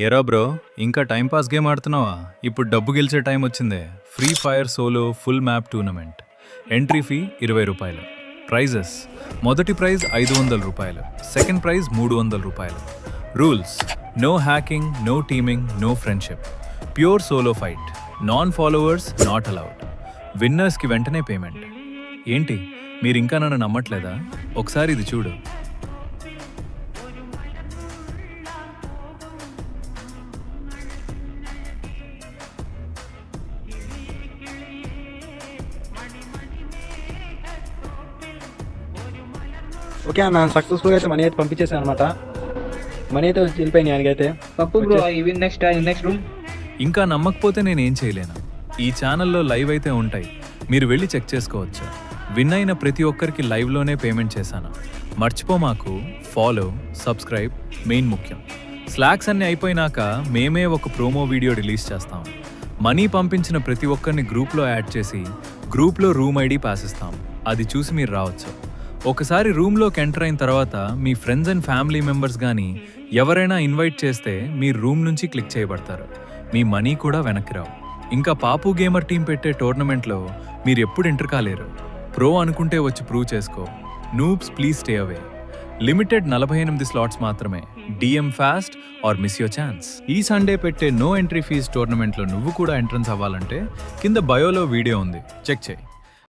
ఏరా బ్రో, ఇంకా timepass game ఆడుతున్నావా? ఇప్పుడు డబ్బు గెలిచే టైం వచ్చిందే. Free fire solo full map tournament. Entry fee 20 రూపాయలు. ప్రైజెస్: మొదటి ప్రైజ్ 500 రూపాయలు, సెకండ్ ప్రైజ్ 300 రూపాయలు. Rules: no hacking, no teaming, no friendship. Pure solo fight. Non followers not allowed. విన్నర్స్కి వెంటనే పేమెంట్. ఏంటి, మీరు ఇంకా నన్ను నమ్మట్లేదా? ఒకసారి ఇది చూడు. ఓకే అన్న, సక్సెస్ఫుల్ అయితే మనీ అయితే పంపించేసాను అనమాట. మనీ అయితే వెళ్ళిపోయినాయి ఆయనకైతే. పప్పు బ్రో ఇవి నెక్స్ట్ రూమ్. ఇంకా నమ్మకపోతే నేనేం చేయలేను. ఈ ఛానల్లో లైవ్ అయితే ఉంటాయి, మీరు వెళ్ళి చెక్ చేసుకోవచ్చు. విన్ అయిన ప్రతి ఒక్కరికి లైవ్లోనే పేమెంట్ చేశాను. మర్చిపోమాకు. ఫాలో, సబ్స్క్రైబ్ మెయిన్ ముఖ్యం. స్లాక్స్ అన్నీ అయిపోయినాక మేమే ఒక ప్రోమో వీడియో రిలీజ్ చేస్తాం. మనీ పంపించిన ప్రతి ఒక్కరిని గ్రూప్లో యాడ్ చేసి గ్రూప్లో రూమ్ ఐడి పాస్ ఇస్తాం. అది చూసి మీరు రావచ్చు. ఒకసారి రూమ్లోకి ఎంటర్ అయిన తర్వాత మీ ఫ్రెండ్స్ అండ్ ఫ్యామిలీ మెంబర్స్ కానీ ఎవరైనా ఇన్వైట్ చేస్తే మీ రూమ్ నుంచి క్లిక్ చేయబడతారు. మీ మనీ కూడా వెనక్కి రావు. ఇంకా పాపు గేమర్ టీం పెట్టే టోర్నమెంట్లో మీరు ఎప్పుడు ఎంటర్ కాలేరు. ప్రో అనుకుంటే వచ్చి ప్రూవ్ చేసుకో. Noobs please stay away. Limited 48 slots మాత్రమే. DM fast or miss your chance. ఈ సండే పెట్టే నో ఎంట్రీ ఫీజ్ టోర్నమెంట్లో నువ్వు కూడా ఎంట్రన్స్ అవ్వాలంటే కింద బయోలో వీడియో ఉంది, చెక్ చేయి.